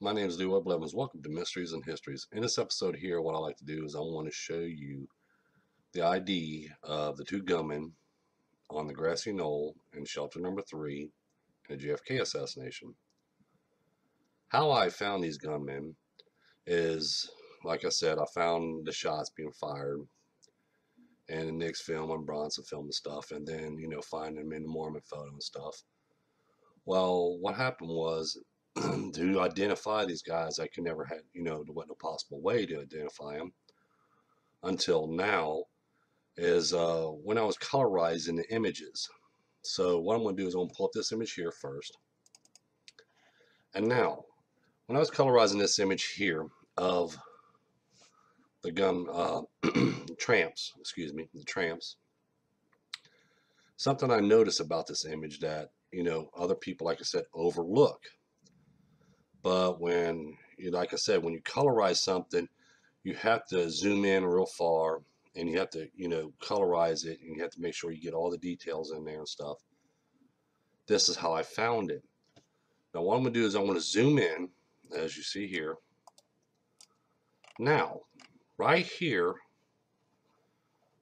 Hello, my name is Leroy Blevins. Welcome to Mysteries and Histories. In this episode here, what I like to do is I want to show you the ID of the two gunmen on the grassy knoll in shelter number 3 in the JFK assassination. How I found these gunmen is, like I said, I found the shots being fired and the Nix film and Bronson film and stuff, and then, finding them in the Mormon photo and stuff. Well, what happened was, to identify these guys, I could never had, there wasn't a possible way to identify them until now, is when I was colorizing the images. So what I'm going to do is I'm going to pull up this image here first. And now, when I was colorizing this image here of the gun, the tramps, something I noticed about this image that, other people, like I said, overlook. But when, like I said, when you colorize something, you have to zoom in real far and you have to, colorize it, and you have to make sure you get all the details in there and stuff. This is how I found it. Now what I'm going to do is I'm going to zoom in, as you see here. Now, right here,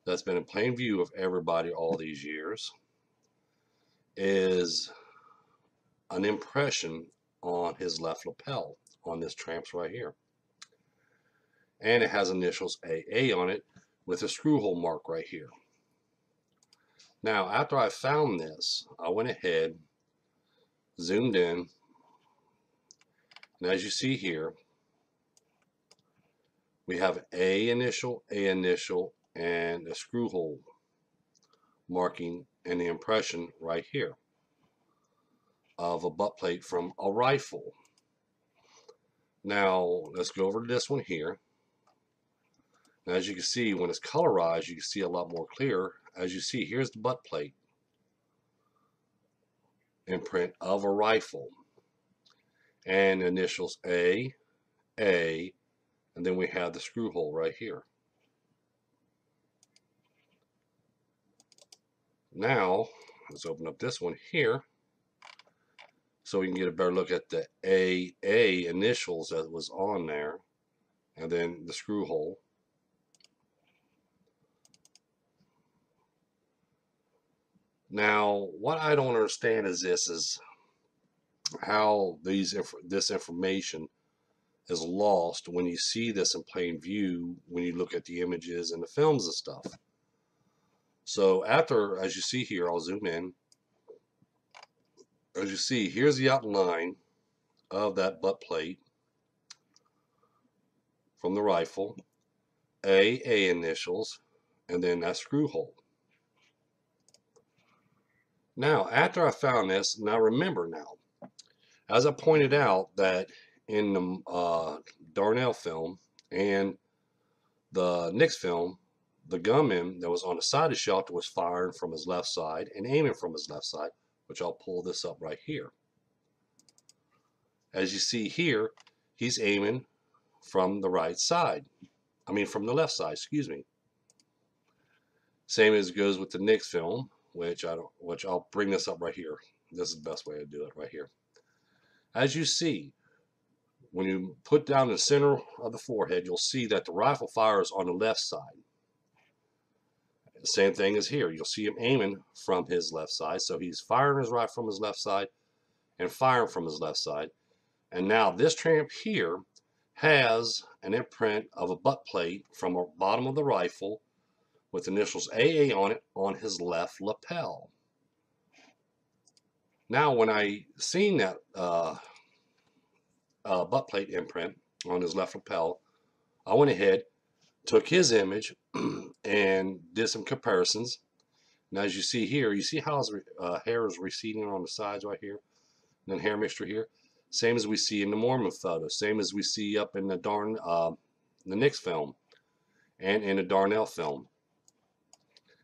that's been in plain view of everybody all these years, is an impression on his left lapel on this tramp's right here. And it has initials AA on it with a screw hole mark right here. Now, after I found this, I went ahead, zoomed in, and as you see here, we have A initial, and a screw hole marking and the impression right here of a butt plate from a rifle. Now, let's go over to this one here. Now, as you can see, when it's colorized, you can see a lot more clear. As you see, here's the butt plate imprint of a rifle. And initials A, and then we have the screw hole right here. Now, let's open up this one here so we can get a better look at the AA initials that was on there, and then the screw hole. Now, what I don't understand is how this information is lost when you see this in plain view, when you look at the images and the films and stuff. So after, as you see here, I'll zoom in. As you see, here's the outline of that butt plate from the rifle, AA initials, and then that screw hole. Now, after I found this, now remember now, as I pointed out that in the Darnell film and the Nix film, the gunman that was on the side of the shelter was firing from his left side and aiming from his left side, which I'll pull this up right here. As you see here, he's aiming from the right side. From the left side, excuse me. Same as goes with the Nix film, which I'll bring this up right here. This is the best way to do it right here. As you see, when you put down the center of the forehead, you'll see that the rifle fires on the left side. The same thing as here. You'll see him aiming from his left side. So he's firing his rifle from his left side and firing from his left side. And now this tramp here has an imprint of a butt plate from the bottom of the rifle with initials AA on it on his left lapel. Now, when I seen that butt plate imprint on his left lapel, I went ahead, took his image, and did some comparisons. Now, as you see here, you see how his hair is receding on the sides right here, and then hair mixture here. Same as we see in the Mormon photo, same as we see up in the Nix film and in the Darnell film.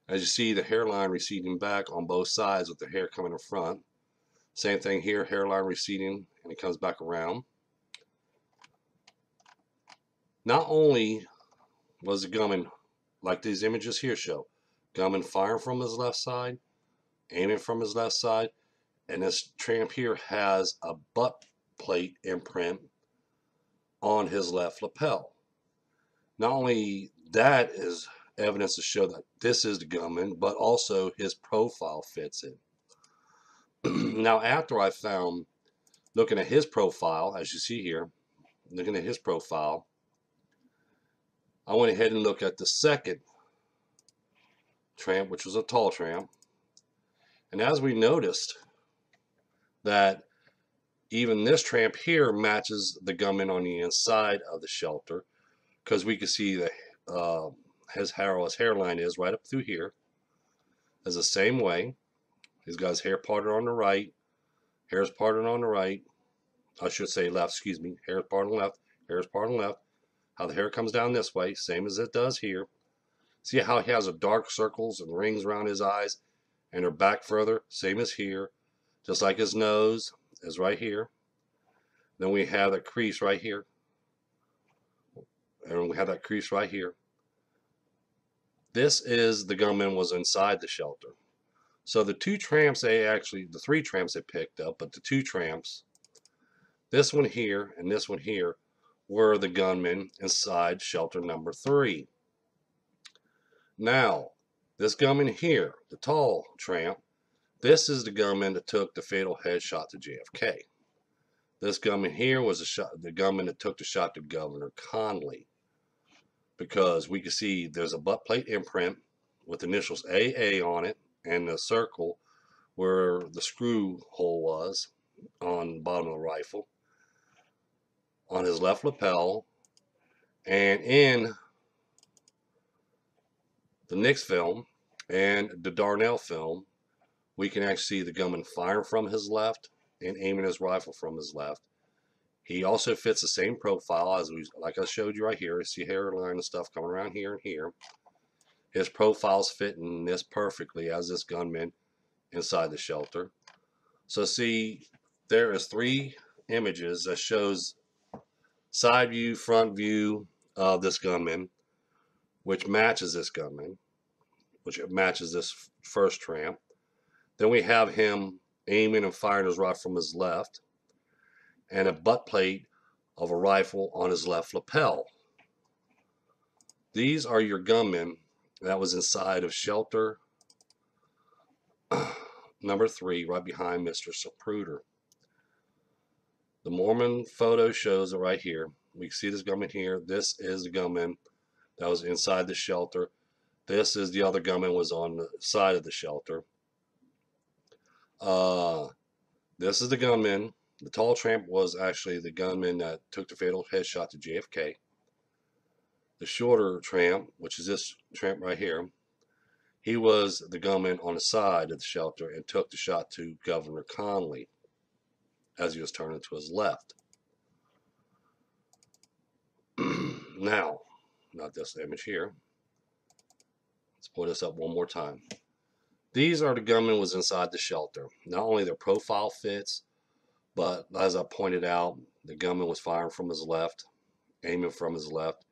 As you see, the hairline receding back on both sides with the hair coming in front. Same thing here, hairline receding, and it comes back around. Not only was the gunman, like these images here show, gunman firing from his left side, aiming from his left side, and this tramp here has a butt plate imprint on his left lapel. Not only that is evidence to show that this is the gunman, but also his profile fits it. Now, after I found, looking at his profile, as you see here, looking at his profile, I went ahead and looked at the second tramp, which was a tall tramp. And as we noticed that even this tramp here matches the gunman on the inside of the shelter, because we can see that his hairline is right up through here. Is the same way. He's got his hair parted on the right, hair's parted on the right. I should say left, excuse me. Hair's parted on the left, hair's parted on the left. How the hair comes down this way, same as it does here. See how he has a dark circles and rings around his eyes, and they're back further, same as here. Just like his nose is right here. Then we have that crease right here. And we have that crease right here. This is the gunman was inside the shelter. So the two tramps, the three tramps they picked up, but the two tramps, this one here and this one here, were the gunmen inside shelter number 3. Now, this gunman here, the tall tramp, this is the gunman that took the fatal headshot to JFK. This gunman here was the gunman that took the shot to Governor Connally. Because we can see there's a butt plate imprint with initials AA on it and the circle where the screw hole was on the bottom of the rifle, on his left lapel, and in the Nix film and the Darnell film, we can actually see the gunman firing from his left and aiming his rifle from his left. He also fits the same profile as like I showed you right here. You see hairline and stuff coming around here and here. His profile's fitting this perfectly as this gunman inside the shelter. So see, there is 3 images that shows side view, front view of this gunman, which matches this gunman, which matches this first tramp. Then we have him aiming and firing his rifle from his left, and a butt plate of a rifle on his left lapel. These are your gunmen that was inside of shelter number 3, right behind Mr. Zapruder. The Mormon photo shows it right here. We can see this gunman here. This is the gunman that was inside the shelter. This is the other gunman was on the side of the shelter. This is the gunman. The tall tramp was actually the gunman that took the fatal headshot to JFK. The shorter tramp, which is this tramp right here, he was the gunman on the side of the shelter and took the shot to Governor Connally as he was turning to his left. Now, not this image here. Let's pull this up one more time. These are the gunmen was inside the shelter. Not only their profile fits, but as I pointed out, the gunman was firing from his left, aiming from his left.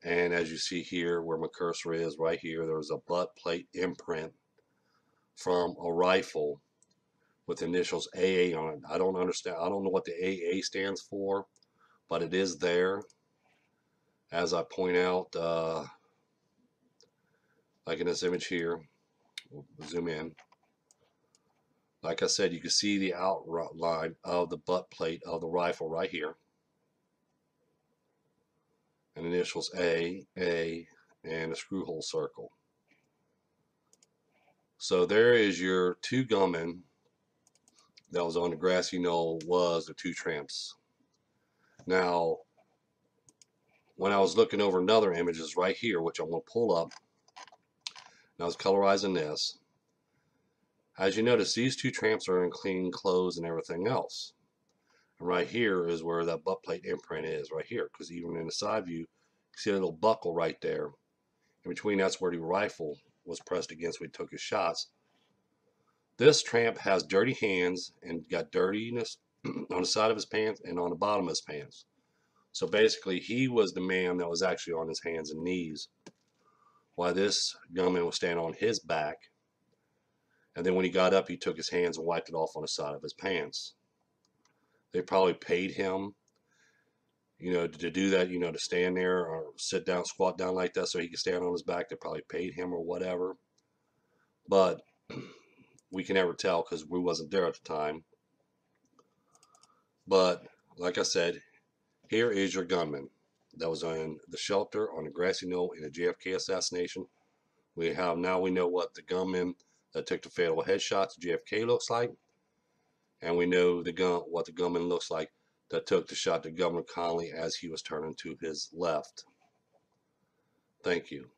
And as you see here, where my cursor is, right here, there's a butt plate imprint from a rifle with initials AA on it. I don't understand. I don't know what the AA stands for, but it is there. As I point out, like in this image here, we'll zoom in. Like I said, you can see the outline of the butt plate of the rifle right here. And initials A, and a screw hole circle. So there is your 2 gunmen that was on the grassy knoll, was the 2 tramps. Now, when I was looking over another images right here, which I'm going to pull up, and I was colorizing this, as you notice, these 2 tramps are in clean clothes and everything else. And right here is where that butt plate imprint is, right here, because even in the side view, you see a little buckle right there. In between, that's where the rifle was pressed against when he took his shots. This tramp has dirty hands and got dirtiness on the side of his pants and on the bottom of his pants. So basically, he was the man that was actually on his hands and knees, while this gunman was standing on his back. And then when he got up, he took his hands and wiped it off on the side of his pants. They probably paid him. to do that, to stand there or sit down, squat down like that so he could stand on his back. They probably paid him or whatever. But we can never tell because we wasn't there at the time. But like I said, here is your gunman that was on the shelter on the grassy knoll in the JFK assassination. We know what the gunman that took the fatal headshot to JFK looks like, and we know what the gunman looks like that took the shot to Governor Connally as he was turning to his left. Thank you.